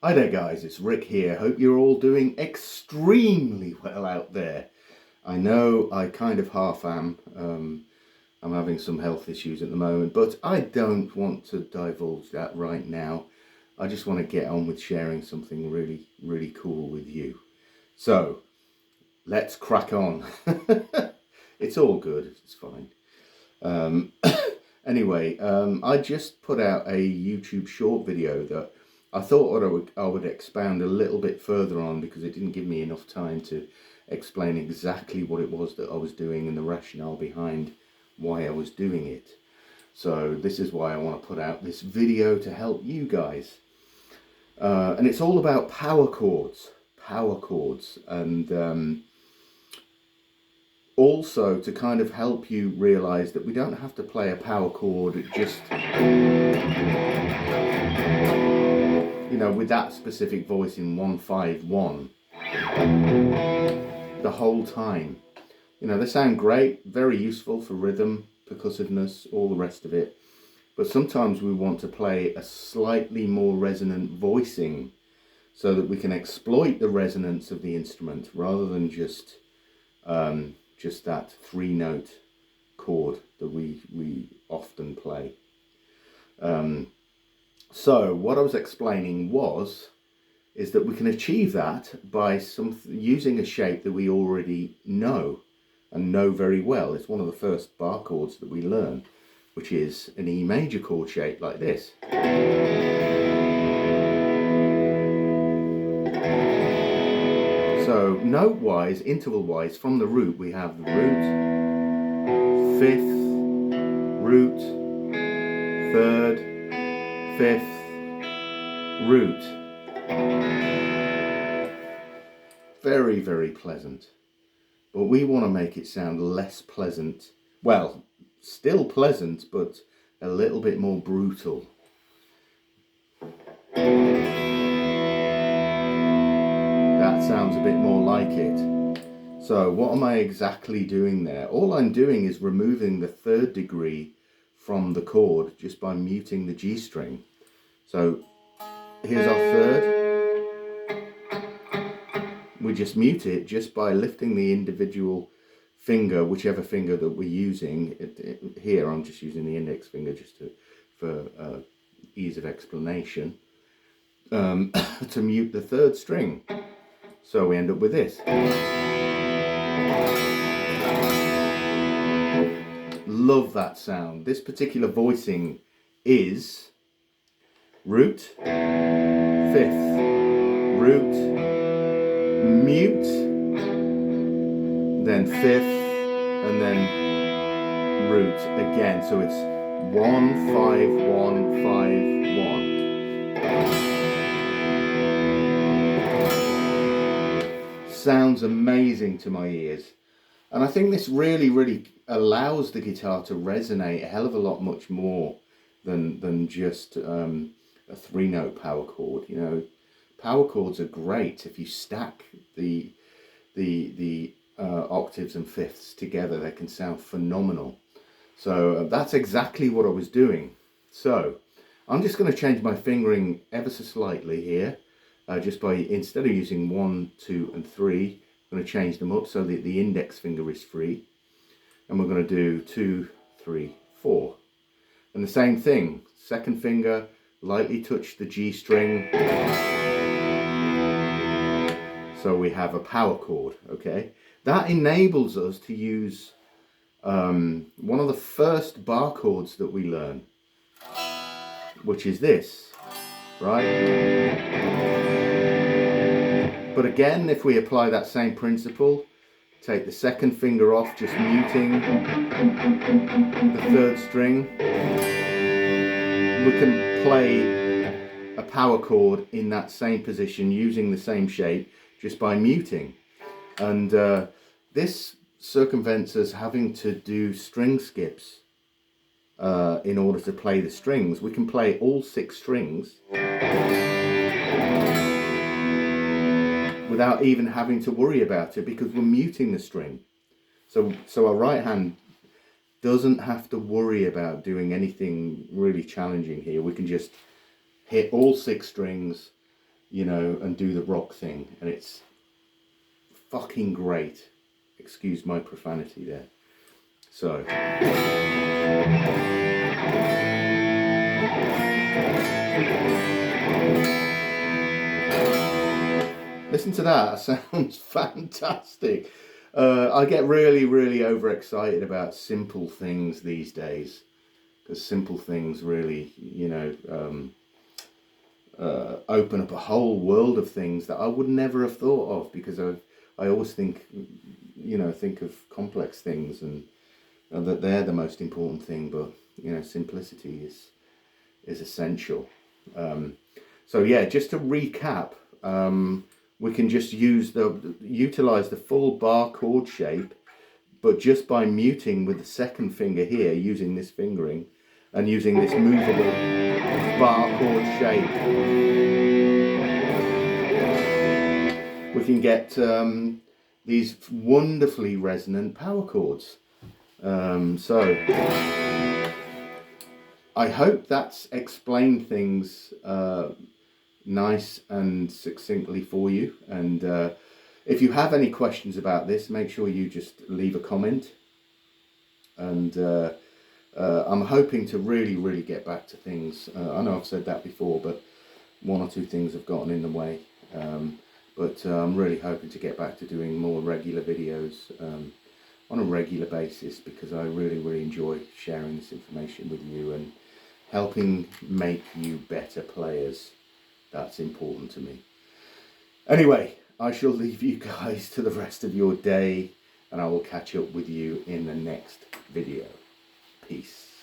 Hi there guys, it's Rick here. Hope you're all doing extremely well out there. I know I kind of half am. I'm having some health issues at the moment, but I don't want to divulge that right now. I just want to get on with sharing something really cool with you. So, let's crack on. It's all good, it's fine. Anyway, I just put out a YouTube short video that I thought I would expand a little bit further on because it didn't give me enough time to explain exactly what it was that I was doing and the rationale behind why I was doing it. So this is why I want to put out this video to help you guys. And it's all about power chords, and also to kind of help you realize that we don't have to play a power chord just, you know, with that specific voice in 1-5-1 the whole time. You know, they sound great, very useful for rhythm, percussiveness, all the rest of it. But sometimes we want to play a slightly more resonant voicing so that we can exploit the resonance of the instrument rather than just that 3-note chord that we often play. So what I was explaining is that we can achieve that by using a shape that we already know and know very well. It's one of the first bar chords that we learn, which is an E major chord shape like this. So note-wise, interval-wise, from the root we have the root, 5th, root, 3rd, 5th, root. Very pleasant. But we want to make it sound less pleasant. Well, still pleasant, but a little bit more brutal. That sounds a bit more like it. So what am I exactly doing there? All I'm doing is removing the 3rd degree from the chord just by muting the G string. So here's our 3rd. We just mute it just by lifting the individual finger, whichever finger that we're using. Here I'm just using the index finger just for ease of explanation, to mute the 3rd string. So we end up with this. Love that sound. This particular voicing is root, 5th, root, mute, then 5th, and then root again. So it's 1-5-1-5-1. Sounds amazing to my ears. And I think this really allows the guitar to resonate a hell of a lot much more than just a 3-note power chord. You know, power chords are great if you stack the octaves and fifths together. They can sound phenomenal. So that's exactly what I was doing. So I'm just going to change my fingering ever so slightly here, just by, instead of using 1, 2 and 3, I'm going to change them up so that the index finger is free, and we're going to do 2, 3, 4, and the same thing. 2nd finger, lightly touch the G string, so we have a power chord. Okay, that enables us to use one of the first bar chords that we learn, which is this, right? But again, if we apply that same principle, take the 2nd finger off, just muting the 3rd string, we can play a power chord in that same position using the same shape just by muting. And this circumvents us having to do string skips in order to play the strings. We can play all 6 strings without even having to worry about it because we're muting the string. So our right hand doesn't have to worry about doing anything really challenging here. We can just hit all 6 strings, you know, and do the rock thing, and it's fucking great. Excuse my profanity there. So listen to that, sounds fantastic. I get really overexcited about simple things these days, because simple things really, you know, open up a whole world of things that I would never have thought of, because I always think, you know, think of complex things and that they're the most important thing, but you know, simplicity is essential. So yeah, just to recap, we can just utilize the full bar chord shape, but just by muting with the second finger here, using this fingering and using this movable bar chord shape, we can get these wonderfully resonant power chords. So I hope that's explained things nice and succinctly for you, and if you have any questions about this, make sure you just leave a comment, and I'm hoping to really get back to things. I know I've said that before, but one or two things have gotten in the way, but I'm really hoping to get back to doing more regular videos on a regular basis, because I really enjoy sharing this information with you and helping make you better players. That's important to me. Anyway, I shall leave you guys to the rest of your day, and I will catch up with you in the next video. Peace.